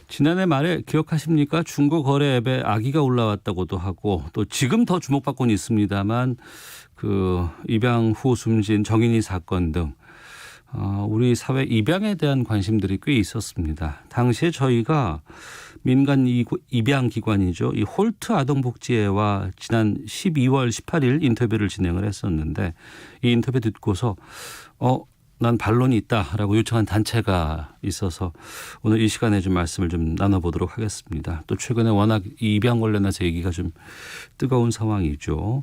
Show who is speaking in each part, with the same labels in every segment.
Speaker 1: 지난해 말에 기억하십니까? 중고 거래 앱에 아기가 올라왔다고도 하고 또 지금 더 주목받고는 있습니다만 그 입양 후 숨진 정인이 사건 등 우리 사회 입양에 대한 관심들이 꽤 있었습니다. 당시에 저희가 민간 입양 기관이죠. 이 홀트 아동복지회와 지난 12월 18일 인터뷰를 진행을 했었는데 이 인터뷰 듣고서 난 반론이 있다라고 요청한 단체가 있어서 오늘 이 시간에 좀 말씀을 좀 나눠보도록 하겠습니다. 또 최근에 워낙 이 입양 관련해서 얘기가 좀 뜨거운 상황이죠.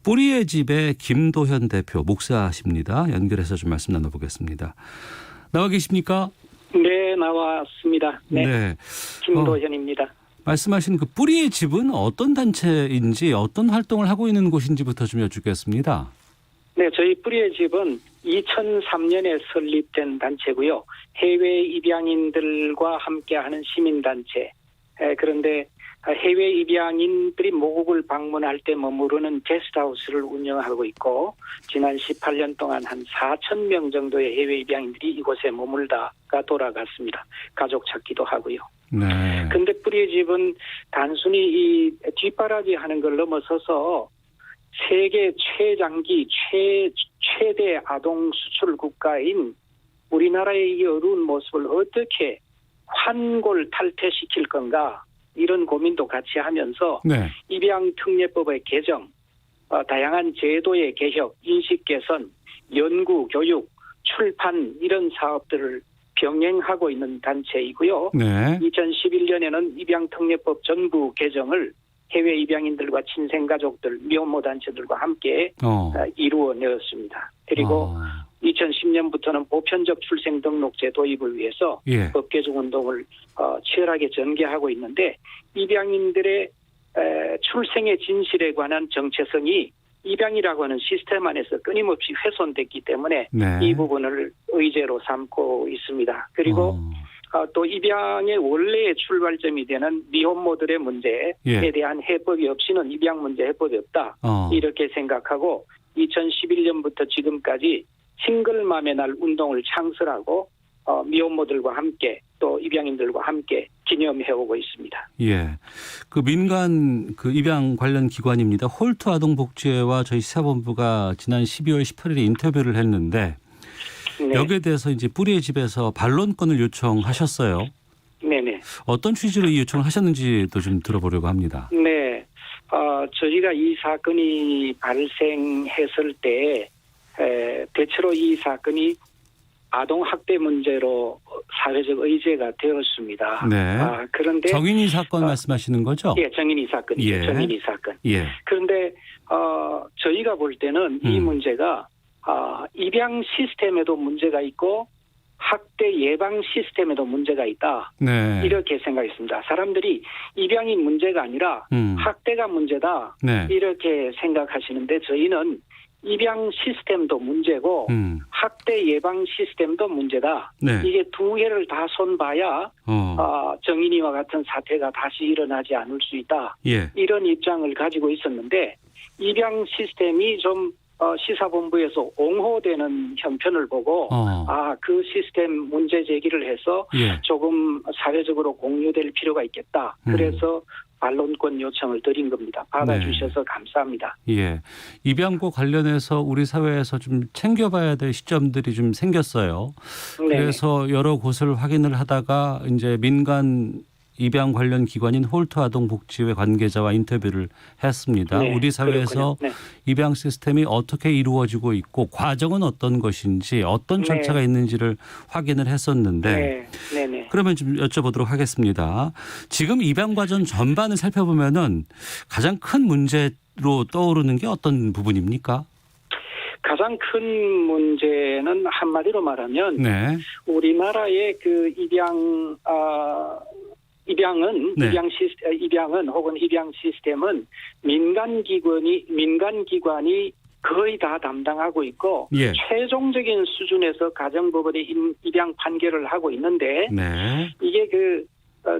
Speaker 1: 뿌리의 집의 김도현 대표 목사십니다. 연결해서 좀 말씀 나눠보겠습니다. 나와 계십니까?
Speaker 2: 네, 나왔습니다. 네. 김도현입니다.
Speaker 1: 말씀하신 그 뿌리의 집은 어떤 단체인지 어떤 활동을 하고 있는 곳인지부터 좀 여쭙겠습니다.
Speaker 2: 네, 저희 뿌리의 집은 2003년에 설립된 단체고요. 해외 입양인들과 함께하는 시민단체. 그런데 해외 입양인들이 모국을 방문할 때 머무르는 게스트하우스를 운영하고 있고 지난 18년 동안 한 4,000명 정도의 해외 입양인들이 이곳에 머물다가 돌아갔습니다. 가족 찾기도 하고요.
Speaker 1: 네.
Speaker 2: 근데 뿌리의 집은 단순히 이 뒷바라지 하는 걸 넘어서서 세계 최장기 최대 아동 수출 국가인 우리나라의 이 어려운 모습을 어떻게 환골 탈퇴시킬 건가 이런 고민도 같이 하면서
Speaker 1: 네.
Speaker 2: 입양특례법의 개정, 다양한 제도의 개혁, 인식 개선, 연구, 교육, 출판 이런 사업들을 병행하고 있는 단체이고요.
Speaker 1: 네.
Speaker 2: 2011년에는 입양특례법 전부 개정을 해외 입양인들과 친생가족들, 미혼모 단체들과 함께 이루어내었습니다. 그리고 2010년부터는 보편적 출생등록제 도입을 위해서 법 개정 운동을 치열하게 전개하고 있는데 입양인들의 출생의 진실에 관한 정체성이 입양이라고 하는 시스템 안에서 끊임없이 훼손됐기 때문에 이 부분을 의제로 삼고 있습니다. 그리고 또 입양의 원래의 출발점이 되는 미혼모들의 문제에 대한 해법이 없이는 입양 문제 해법이 없다. 이렇게 생각하고 2011년부터 지금까지 싱글맘의 날 운동을 창설하고 미혼모들과 함께 또 입양인들과 함께 기념해오고 있습니다.
Speaker 1: 예, 그 민간 그 입양 관련 기관입니다. 홀트 아동복지회와 저희 시사본부가 지난 12월 18일에 인터뷰를 했는데 네. 여기에 대해서 이제 뿌리의 집에서 반론권을 요청하셨어요. 네네. 어떤 취지로 이 요청을 하셨는지도 좀 들어보려고 합니다.
Speaker 2: 네, 저희가 이 사건이 발생했을 때 대체로 이 사건이 아동학대 문제로 사회적 의제가 되었습니다.
Speaker 1: 네.
Speaker 2: 그런데
Speaker 1: 정인이 사건 말씀하시는 거죠?
Speaker 2: 예, 정인이 사건이죠.
Speaker 1: 예.
Speaker 2: 정인이 사건.
Speaker 1: 예.
Speaker 2: 그런데 저희가 볼 때는 이 문제가 입양 시스템에도 문제가 있고 학대 예방 시스템에도 문제가 있다.
Speaker 1: 네.
Speaker 2: 이렇게 생각했습니다. 사람들이 입양이 문제가 아니라 학대가 문제다.
Speaker 1: 네.
Speaker 2: 이렇게 생각하시는데 저희는 입양 시스템도 문제고 학대 예방 시스템도 문제다.
Speaker 1: 네.
Speaker 2: 이게 두 개를 다 손봐야 정인이와 같은 사태가 다시 일어나지 않을 수 있다.
Speaker 1: 예.
Speaker 2: 이런 입장을 가지고 있었는데 입양 시스템이 좀 시사본부에서 옹호되는 형편을 보고 그 시스템 문제 제기를 해서 조금 사회적으로 공유될 필요가 있겠다. 그래서 반론권 요청을 드린 겁니다. 받아주셔서 감사합니다.
Speaker 1: 예, 입양과 관련해서 우리 사회에서 좀 챙겨봐야 될 시점들이 좀 생겼어요. 그래서 여러 곳을 확인을 하다가 이제 민간 입양 관련 기관인 홀트 아동복지회 관계자와 인터뷰를 했습니다. 우리 사회에서 입양 시스템이 어떻게 이루어지고 있고 과정은 어떤 것인지 어떤 절차가 있는지를 확인을 했었는데 그러면 좀 여쭤보도록 하겠습니다. 지금 입양 과정 전반을 살펴보면은 가장 큰 문제로 떠오르는 게 어떤 부분입니까?
Speaker 2: 가장 큰 문제는 한마디로 말하면 우리나라의 그 입양은 혹은 입양 시스템은 민간 기관이 거의 다 담당하고 있고 최종적인 수준에서 가정법원의 입양 판결을 하고 있는데 이게 그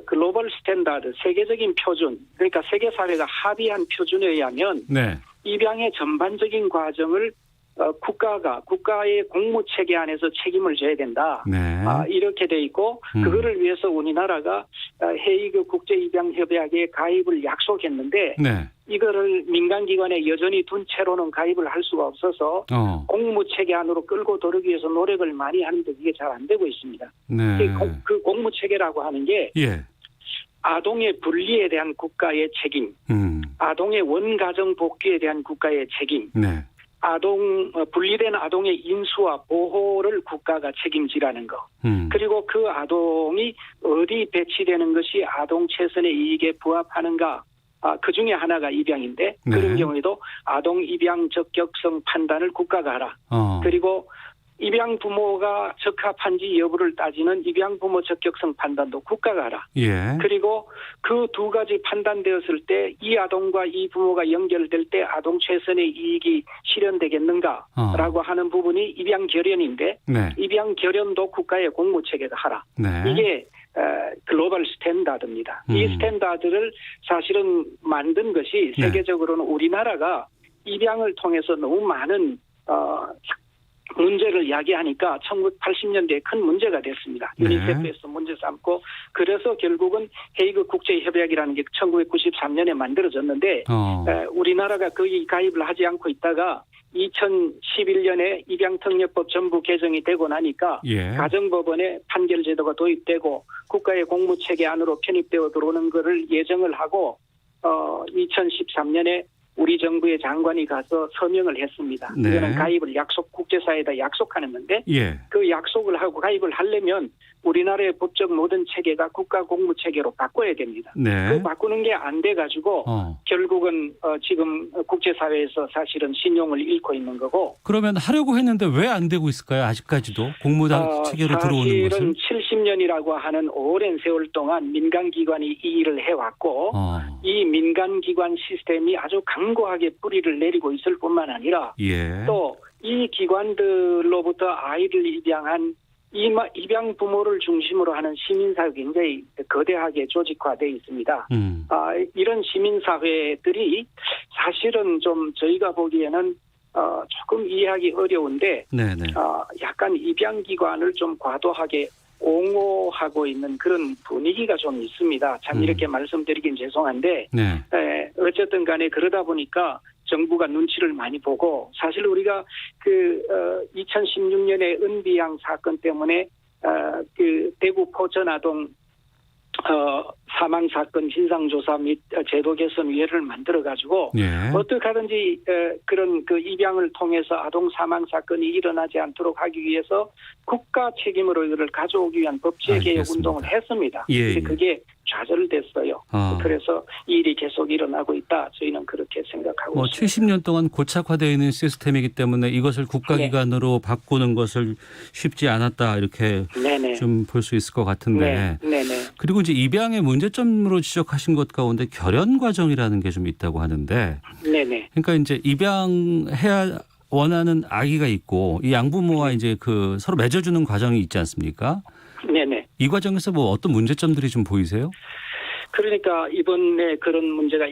Speaker 2: 글로벌 스탠다드 세계적인 표준 그러니까 세계 사회가 합의한 표준에 의하면 입양의 전반적인 과정을 국가의 공무 체계 안에서 책임을 져야 된다.
Speaker 1: 네.
Speaker 2: 이렇게 돼 있고 그거를 위해서 우리나라가 헤이그 국제입양협약에 가입을 약속했는데
Speaker 1: 네.
Speaker 2: 이거를 민간기관에 여전히 둔 채로는 가입을 할 수가 없어서 공무 체계 안으로 끌고 들어오기 위해서 노력을 많이 하는데 이게 잘 안 되고 있습니다.
Speaker 1: 네.
Speaker 2: 그 공무 체계라고 하는 게
Speaker 1: 예.
Speaker 2: 아동의 분리에 대한 국가의 책임, 아동의 원가정 복귀에 대한 국가의 책임,
Speaker 1: 네.
Speaker 2: 분리된 아동의 인수와 보호를 국가가 책임지라는 거. 그리고 그 아동이 어디 배치되는 것이 아동 최선의 이익에 부합하는가. 그 중에 하나가 입양인데
Speaker 1: 네.
Speaker 2: 그런 경우에도 아동 입양 적격성 판단을 국가가 하라. 그리고 입양 부모가 적합한지 여부를 따지는 입양 부모 적격성 판단도 국가가 하라.
Speaker 1: 예.
Speaker 2: 그리고 그 두 가지 판단되었을 때 이 아동과 이 부모가 연결될 때 아동 최선의 이익이 실현되겠는가라고 하는 부분이 입양 결연인데
Speaker 1: 네.
Speaker 2: 입양 결연도 국가의 공무 체계가 하라.
Speaker 1: 네.
Speaker 2: 이게 글로벌 스탠다드입니다. 이 스탠다드를 사실은 만든 것이
Speaker 1: 네.
Speaker 2: 세계적으로는 우리나라가 입양을 통해서 너무 많은 문제를 야기하니까 1980년대에 큰 문제가 됐습니다.
Speaker 1: 네.
Speaker 2: 유니세프에서 문제 삼고 그래서 결국은 헤이그 국제협약이라는 게 1993년에 만들어졌는데 우리나라가 거기 가입을 하지 않고 있다가 2011년에 입양특례법 전부 개정이 되고 나니까
Speaker 1: 예.
Speaker 2: 가정법원에 판결 제도가 도입되고 국가의 공무체계 안으로 편입되어 들어오는 것을 예정을 하고 2013년에 우리 정부의 장관이 가서 서명을 했습니다.
Speaker 1: 네.
Speaker 2: 이거는 가입을 국제사회에다 약속하는 건데
Speaker 1: 예.
Speaker 2: 그 약속을 하고 가입을 하려면 우리나라의 법적 모든 체계가 국가 공무 체계로 바꿔야 됩니다.
Speaker 1: 네.
Speaker 2: 그 바꾸는 게 안 돼가지고 결국은 지금 국제사회에서 사실은 신용을 잃고 있는 거고.
Speaker 1: 그러면 하려고 했는데 왜 안 되고 있을까요? 아직까지도 공무당 체계로 들어오는 것은?
Speaker 2: 사실은 70년이라고 하는 오랜 세월 동안 민간기관이 이 일을 해왔고 이 민간기관 시스템이 아주 강고하게 뿌리를 내리고 있을 뿐만 아니라
Speaker 1: 예.
Speaker 2: 또 이 기관들로부터 아이를 입양한 입양 부모를 중심으로 하는 시민사회 굉장히 거대하게 조직화되어 있습니다. 이런 시민사회들이 사실은 좀 저희가 보기에는 조금 이해하기 어려운데
Speaker 1: 네네.
Speaker 2: 약간 입양기관을 좀 과도하게 옹호하고 있는 그런 분위기가 좀 있습니다. 참 이렇게 말씀드리긴 죄송한데
Speaker 1: 네.
Speaker 2: 어쨌든 간에 그러다 보니까 정부가 눈치를 많이 보고 사실 우리가 2016년에 은비양 사건 때문에 그 대구 포천아동 사망 사건 진상조사 및 제도 개선 위원회를 만들어 가지고
Speaker 1: 예.
Speaker 2: 어떻게 하든지 그런 그 입양을 통해서 아동 사망 사건이 일어나지 않도록 하기 위해서 국가 책임으로 이거를 가져오기 위한 법제 개혁 운동을 했습니다.
Speaker 1: 예,
Speaker 2: 근데 그게 좌절됐어요. 그래서 이 일이 계속 일어나고 있다. 저희는 그렇게 생각하고 있습니다.
Speaker 1: 70년 동안 고착화되어 있는 시스템이기 때문에 이것을 국가기관으로 바꾸는 것을 쉽지 않았다 이렇게 좀 볼 수 있을 것 같은데. 그리고 이제 입양의 문제점으로 지적하신 것 가운데 결연 과정이라는 게 좀 있다고 하는데. 그러니까 이제 입양해야 원하는 아기가 있고 이 양부모와 이제 그 서로 맺어주는 과정이 있지 않습니까? 이 과정에서 뭐 어떤 문제점들이 좀 보이세요?
Speaker 2: 그러니까 이번에 그런 문제가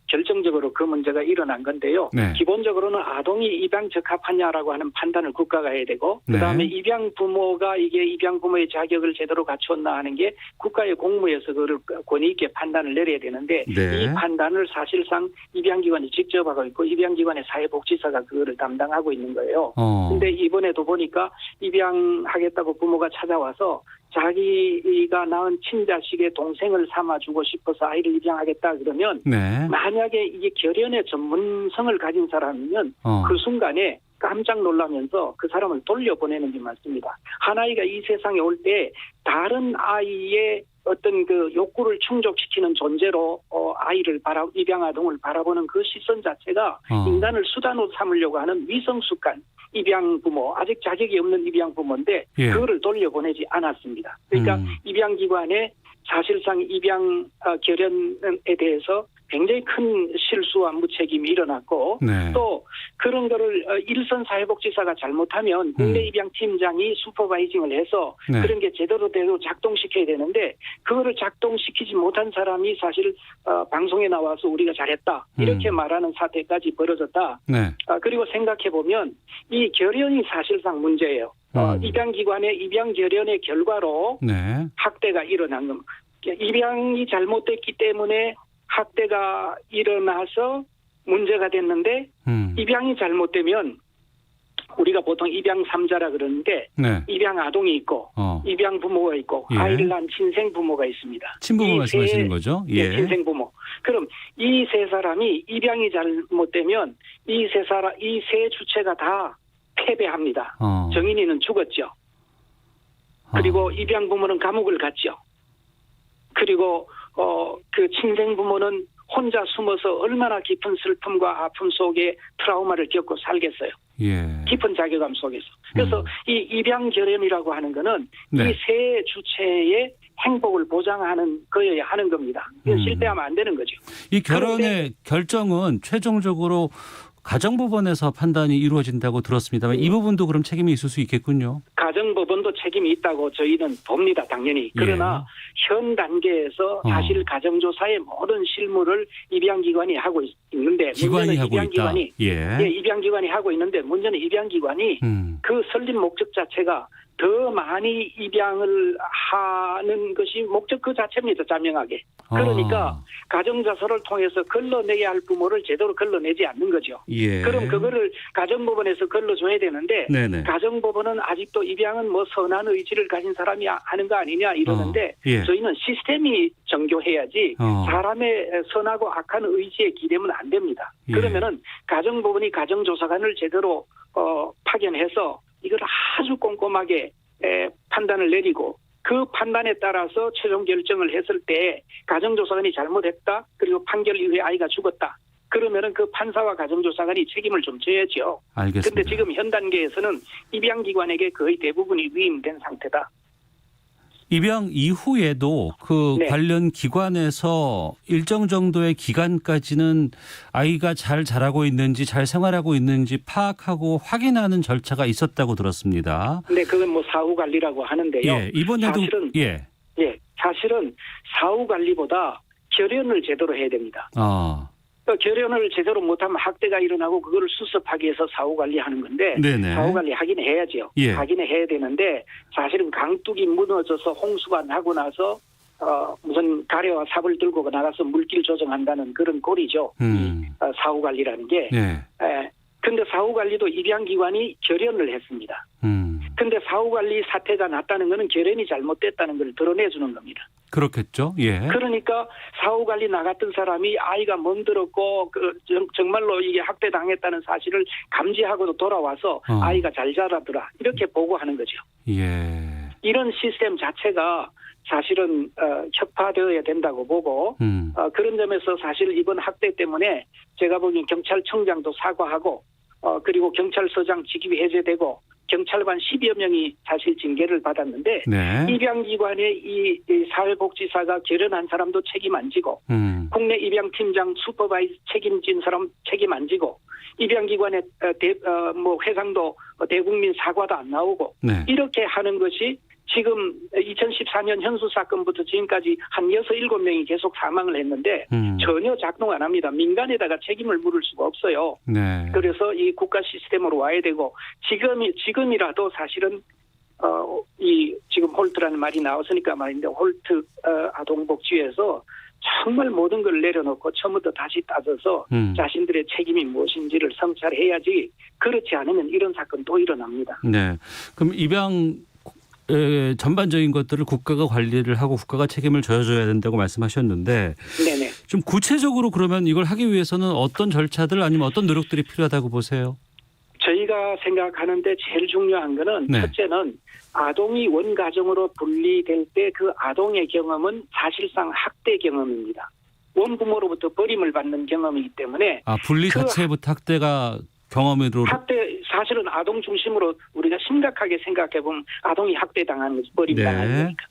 Speaker 2: 결정적으로 그 문제가 일어난 건데요.
Speaker 1: 네.
Speaker 2: 기본적으로는 아동이 입양 적합하냐라고 하는 판단을 국가가 해야 되고 그다음에 입양 부모가 이게 입양 부모의 자격을 제대로 갖추었나 하는 게 국가의 공무에서 그걸 권위 있게 판단을 내려야 되는데 이 판단을 사실상 입양기관이 직접 하고 있고 입양기관의 사회복지사가 그거를 담당하고 있는 거예요. 그런데 이번에도 보니까 입양하겠다고 부모가 찾아와서 자기가 낳은 친자식의 동생을 삼아주고 싶어서 아이를 입양하겠다 그러면 만약에 이게 결연의 전문성을 가진 사람이면 그 순간에 깜짝 놀라면서 그 사람을 돌려보내는 게 맞습니다. 한 아이가 이 세상에 올 때 다른 아이의 어떤 그 욕구를 충족시키는 존재로 아이를 입양 아동을 바라보는 그 시선 자체가 인간을 수단으로 삼으려고 하는 위성 습관. 입양 부모, 아직 자격이 없는 입양 부모인데 그거를 돌려보내지 않았습니다. 그러니까 입양기관에 사실상 입양 결연에 대해서 굉장히 큰 실수와 무책임이 일어났고
Speaker 1: 네.
Speaker 2: 또 그런 거를 일선 사회복지사가 잘못하면 국내 입양팀장이 슈퍼바이징을 해서
Speaker 1: 네.
Speaker 2: 그런 게 제대로 작동시켜야 되는데 그거를 작동시키지 못한 사람이 사실 방송에 나와서 우리가 잘했다 이렇게 말하는 사태까지 벌어졌다.
Speaker 1: 네.
Speaker 2: 그리고 생각해보면 이 결연이 사실상 문제예요. 입양기관의 입양 결연의 결과로
Speaker 1: 네.
Speaker 2: 학대가 일어난 겁니다. 입양이 잘못됐기 때문에 학대가 일어나서 문제가 됐는데 입양이 잘못되면 우리가 보통 입양 3자라 그러는데
Speaker 1: 네.
Speaker 2: 입양 아동이 있고 입양 부모가 있고
Speaker 1: 예.
Speaker 2: 아이를 낳은 친생 부모가 있습니다.
Speaker 1: 친부모 말씀하시는 거죠? 예.
Speaker 2: 친생 부모. 그럼 이 세 사람이 입양이 잘못되면 이 세 주체가 다 패배합니다. 정인이는 죽었죠. 그리고 입양 부모는 감옥을 갔죠. 그리고 그 친생 부모는 혼자 숨어서 얼마나 깊은 슬픔과 아픔 속에 트라우마를 겪고 살겠어요.
Speaker 1: 예.
Speaker 2: 깊은 자괴감 속에서. 그래서 이 입양 결연이라고 하는 거는
Speaker 1: 네.
Speaker 2: 이 세 주체의 행복을 보장하는 거여야 하는 겁니다. 이건 실패하면 안 되는 거죠.
Speaker 1: 이 결혼의 결정은 최종적으로 가정법원에서 판단이 이루어진다고 들었습니다만 이 부분도 그럼 책임이 있을 수 있겠군요.
Speaker 2: 가정법원도 책임이 있다고 저희는 봅니다. 당연히. 그러나 현 단계에서 사실 가정조사의 모든 실무를 입양기관이 하고 있는데
Speaker 1: 기관이 하고
Speaker 2: 입양기관이,
Speaker 1: 있다. 예.
Speaker 2: 입양기관이 하고 있는데 문제는 입양기관이 그 설립 목적 자체가 더 많이 입양을 하는 것이 목적 그 자체입니다. 자명하게. 그러니까 가정자서를 통해서 걸러내야 할 부모를 제대로 걸러내지 않는 거죠.
Speaker 1: 예.
Speaker 2: 그럼 그거를 가정법원에서 걸러줘야 되는데
Speaker 1: 네네.
Speaker 2: 가정법원은 아직도 입양은 뭐 선한 의지를 가진 사람이 하는 거 아니냐 이러는데
Speaker 1: 예.
Speaker 2: 저희는 시스템이 정교해야지 사람의 선하고 악한 의지에 기대면 안 됩니다.
Speaker 1: 예.
Speaker 2: 그러면은 가정법원이 가정조사관을 제대로 파견해서 이걸 아주 꼼꼼하게 판단을 내리고 그 판단에 따라서 최종 결정을 했을 때 가정조사관이 잘못했다 그리고 판결 이후에 아이가 죽었다 그러면은 그 판사와 가정조사관이 책임을 좀 져야죠.
Speaker 1: 알겠습니다.
Speaker 2: 그런데 지금 현 단계에서는 입양기관에게 거의 대부분이 위임된 상태다.
Speaker 1: 입양 이후에도 그 관련 기관에서 일정 정도의 기간까지는 아이가 잘 자라고 있는지 잘 생활하고 있는지 파악하고 확인하는 절차가 있었다고 들었습니다.
Speaker 2: 네, 그건 뭐 사후 관리라고 하는데요.
Speaker 1: 예, 이번에도
Speaker 2: 사실은 사후 관리보다 결연을 제대로 해야 됩니다. 결연을 제대로 못하면 학대가 일어나고 그거를 수습하기 위해서 사후관리하는 건데
Speaker 1: 네네.
Speaker 2: 사후관리 하긴 해야죠.
Speaker 1: 예.
Speaker 2: 하긴 해야 되는데 사실은 강둑이 무너져서 홍수가 나고 나서 무슨 가래와 삽을 들고 나가서 물길 조정한다는 그런 꼴이죠. 사후관리라는 게. 근데 사후관리도 입양기관이 결연을 했습니다. 근데 사후관리 사태가 났다는 것은 결연이 잘못됐다는 걸 드러내주는 겁니다.
Speaker 1: 그렇겠죠. 예.
Speaker 2: 그러니까 사후관리 나갔던 사람이 아이가 멍들었고 정말로 이게 학대당했다는 사실을 감지하고도 돌아와서 아이가 잘 자라더라 이렇게 보고하는 거죠.
Speaker 1: 예.
Speaker 2: 이런 시스템 자체가 사실은 혁파되어야 된다고 보고 그런 점에서 사실 이번 학대 때문에 제가 보기엔 경찰청장도 사과하고 그리고 경찰서장 직위 해제되고 경찰관 10여 명이 사실 징계를 받았는데 입양기관의 이 사회복지사가 결연한 사람도 책임 안 지고 국내 입양팀장 슈퍼바이즈 책임진 사람 책임 안 지고 입양기관의 회상도 대국민 사과도 안 나오고 이렇게 하는 것이 지금 2014년 현수 사건부터 지금까지 한 6, 7명이 계속 사망을 했는데 전혀 작동 안 합니다. 민간에다가 책임을 물을 수가 없어요. 그래서 이 국가 시스템으로 와야 되고 지금이라도 사실은 이 지금 홀트라는 말이 나왔으니까 말인데 홀트 아동복지에서 정말 모든 걸 내려놓고 처음부터 다시 따져서 자신들의 책임이 무엇인지를 성찰해야지 그렇지 않으면 이런 사건 또 일어납니다.
Speaker 1: 네. 그럼 입양 전반적인 것들을 국가가 관리를 하고 국가가 책임을 져줘야 된다고 말씀하셨는데 좀 구체적으로 그러면 이걸 하기 위해서는 어떤 절차들 아니면 어떤 노력들이 필요하다고 보세요?
Speaker 2: 저희가 생각하는데 제일 중요한 거는 첫째는 아동이 원가정으로 분리될 때 그 아동의 경험은 사실상 학대 경험입니다. 원부모로부터 버림을 받는 경험이기 때문에
Speaker 1: 분리 자체부터 학대가 경험으로
Speaker 2: 학대 사실은 아동 중심으로 우리가 심각하게 생각해 보면 아동이 학대당하는 것이 버림당하는 거니까.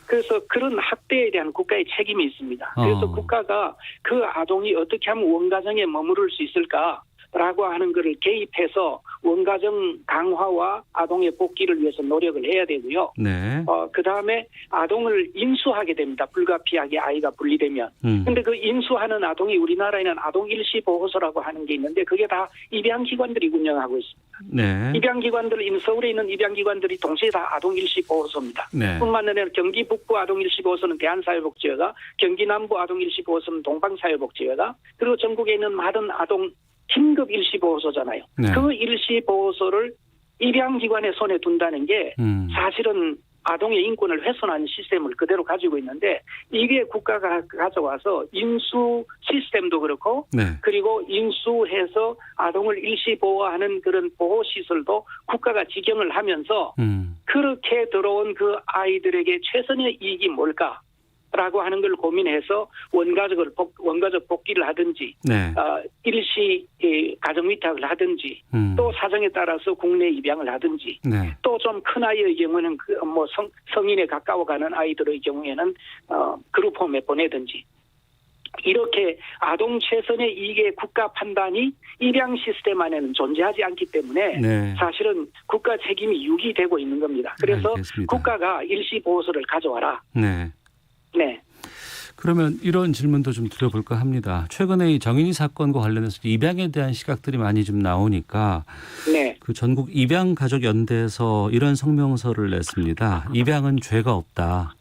Speaker 2: 그래서 그런 학대에 대한 국가의 책임이 있습니다. 그래서 국가가 그 아동이 어떻게 하면 원가정에 머무를 수 있을까라고 하는 것을 개입해서 원가정 강화와 아동의 복귀를 위해서 노력을 해야 되고요.
Speaker 1: 네.
Speaker 2: 그다음에 아동을 인수하게 됩니다. 불가피하게 아이가 분리되면. 근데 그 인수하는 아동이 우리나라에는 아동 일시 보호소라고 하는 게 있는데 그게 다 입양기관들이 운영하고 있습니다.
Speaker 1: 네.
Speaker 2: 입양기관들, 서울에 있는 입양기관들이 동시에 다 아동 일시 보호소입니다.
Speaker 1: 네.
Speaker 2: 뿐만 아니라 경기 북부 아동 일시 보호소는 대한사회복지회가, 경기 남부 아동 일시 보호소는 동방사회복지회가, 그리고 전국에 있는 많은 아동 긴급 일시보호소잖아요.
Speaker 1: 네.
Speaker 2: 그 일시보호소를 입양기관의 손에 둔다는 게 사실은 아동의 인권을 훼손하는 시스템을 그대로 가지고 있는데 이게 국가가 가져와서 인수 시스템도 그렇고
Speaker 1: 네.
Speaker 2: 그리고 인수해서 아동을 일시보호하는 그런 보호시설도 국가가 지경을 하면서 그렇게 들어온 그 아이들에게 최선의 이익이 뭘까? 라고 하는 걸 고민해서 원가적 복귀를 하든지,
Speaker 1: 네.
Speaker 2: 일시 가정 위탁을 하든지, 또 사정에 따라서 국내 입양을 하든지,
Speaker 1: 네.
Speaker 2: 또 좀 큰 아이의 경우는 성인에 가까워가는 아이들의 경우에는 그룹홈에 보내든지. 이렇게 아동 최선의 이익의 국가 판단이 입양 시스템 안에는 존재하지 않기 때문에
Speaker 1: 네.
Speaker 2: 사실은 국가 책임이 유기되고 있는 겁니다. 그래서
Speaker 1: 알겠습니다.
Speaker 2: 국가가 일시 보호소를 가져와라.
Speaker 1: 네.
Speaker 2: 네.
Speaker 1: 그러면 이런 질문도 좀 드려볼까 합니다. 최근에 이 정인이 사건과 관련해서 입양에 대한 시각들이 많이 좀 나오니까
Speaker 2: 네.
Speaker 1: 그 전국 입양가족연대에서 이런 성명서를 냈습니다. 입양은 죄가 없다.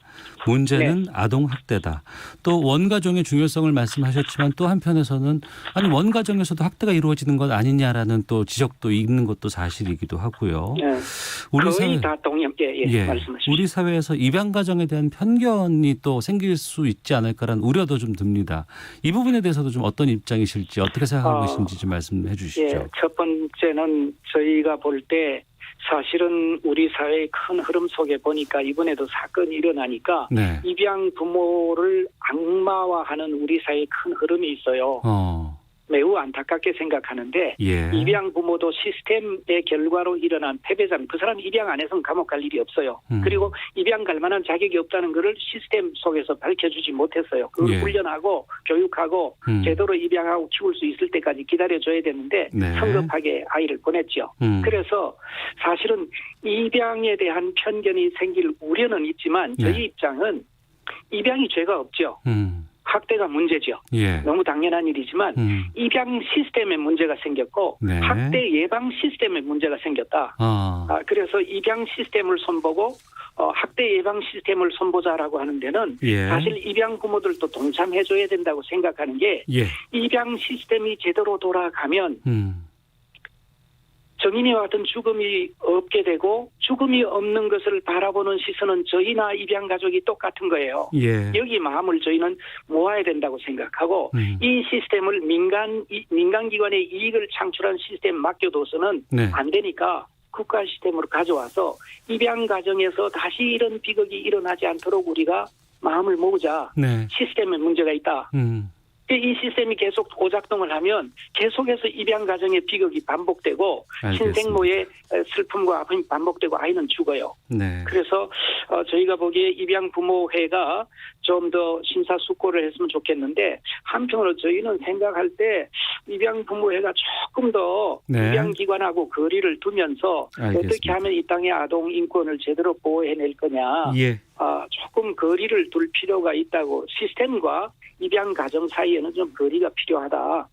Speaker 1: 문제는
Speaker 2: 네.
Speaker 1: 아동학대다. 또 원가정의 중요성을 말씀하셨지만 또 한편에서는 아니 원가정에서도 학대가 이루어지는 것 아니냐라는 또 지적도 있는 것도 사실이기도 하고요.
Speaker 2: 네.
Speaker 1: 우리
Speaker 2: 거의
Speaker 1: 사회,
Speaker 2: 다 말씀하십시오.
Speaker 1: 우리 사회에서 입양가정에 대한 편견이 또 생길 수 있지 않을까라는 우려도 좀 듭니다. 이 부분에 대해서도 좀 어떤 입장이실지 어떻게 생각하고 계신지 좀 말씀해 주시죠.
Speaker 2: 예, 첫 번째는 저희가 볼 때 사실은 우리 사회의 큰 흐름 속에 보니까 이번에도 사건이 일어나니까
Speaker 1: 네.
Speaker 2: 입양 부모를 악마화하는 우리 사회의 큰 흐름이 있어요. 매우 안타깝게 생각하는데
Speaker 1: 예.
Speaker 2: 입양 부모도 시스템의 결과로 일어난 패배자는 그 사람이 입양 안 해서는 감옥 갈 일이 없어요. 그리고 입양 갈 만한 자격이 없다는 것을 시스템 속에서 밝혀주지 못했어요. 그걸
Speaker 1: 예.
Speaker 2: 훈련하고 교육하고 제대로 입양하고 키울 수 있을 때까지 기다려줘야 되는데
Speaker 1: 네.
Speaker 2: 성급하게 아이를 보냈죠. 그래서 사실은 입양에 대한 편견이 생길 우려는 있지만 저희
Speaker 1: 네.
Speaker 2: 입장은 입양이 죄가 없죠. 학대가 문제죠.
Speaker 1: 예.
Speaker 2: 너무 당연한 일이지만 입양 시스템에 문제가 생겼고
Speaker 1: 네.
Speaker 2: 학대 예방 시스템에 문제가 생겼다. 그래서 입양 시스템을 손보고 학대 예방 시스템을 손보자라고 하는 데는
Speaker 1: 예.
Speaker 2: 사실 입양 부모들도 동참해줘야 된다고 생각하는 게
Speaker 1: 예.
Speaker 2: 입양 시스템이 제대로 돌아가면 정인이와 같은 죽음이 없게 되고 죽음이 없는 것을 바라보는 시선은 저희나 입양 가족이 똑같은 거예요.
Speaker 1: 예.
Speaker 2: 여기 마음을 저희는 모아야 된다고 생각하고 이 시스템을 민간기관의 이익을 창출한 시스템 맡겨둬서는
Speaker 1: 네.
Speaker 2: 안 되니까 국가 시스템으로 가져와서 입양 가정에서 다시 이런 비극이 일어나지 않도록 우리가 마음을 모으자.
Speaker 1: 네.
Speaker 2: 시스템에 문제가 있다. 이 시스템이 계속 오작동을 하면 계속해서 입양 가정의 비극이 반복되고
Speaker 1: 알겠습니다.
Speaker 2: 신생모의 슬픔과 아픔이 반복되고 아이는 죽어요.
Speaker 1: 네.
Speaker 2: 그래서 저희가 보기에 입양 부모회가 좀 더 심사숙고를 했으면 좋겠는데 한편으로 저희는 생각할 때 입양 부모회가 조금 더
Speaker 1: 네.
Speaker 2: 입양 기관하고 거리를 두면서
Speaker 1: 알겠습니다.
Speaker 2: 어떻게 하면 이 땅의 아동 인권을 제대로 보호해낼 거냐.
Speaker 1: 예.
Speaker 2: 조금 거리를 둘 필요가 있다고 시스템과 입양 가정 사이에는 좀 거리가 필요하다.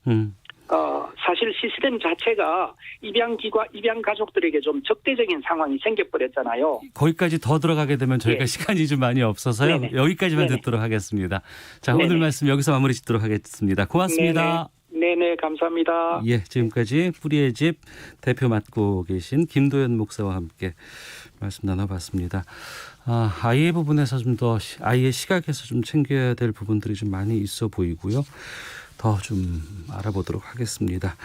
Speaker 2: 사실 시스템 자체가 입양 가족들에게 좀 적대적인 상황이 생겨버렸잖아요.
Speaker 1: 거기까지 더 들어가게 되면 저희가
Speaker 2: 네.
Speaker 1: 시간이 좀 많이 없어서요.
Speaker 2: 네네.
Speaker 1: 여기까지만
Speaker 2: 네네.
Speaker 1: 듣도록 하겠습니다. 자,
Speaker 2: 네네.
Speaker 1: 오늘 말씀 여기서 마무리 짓도록 하겠습니다. 고맙습니다.
Speaker 2: 네네, 감사합니다.
Speaker 1: 예, 지금까지 뿌리의 집 대표 맡고 계신 김도연 목사와 함께 말씀 나눠봤습니다. 아이의 부분에서 좀 더 아이의 시각에서 좀 챙겨야 될 부분들이 좀 많이 있어 보이고요. 더 좀 알아보도록 하겠습니다.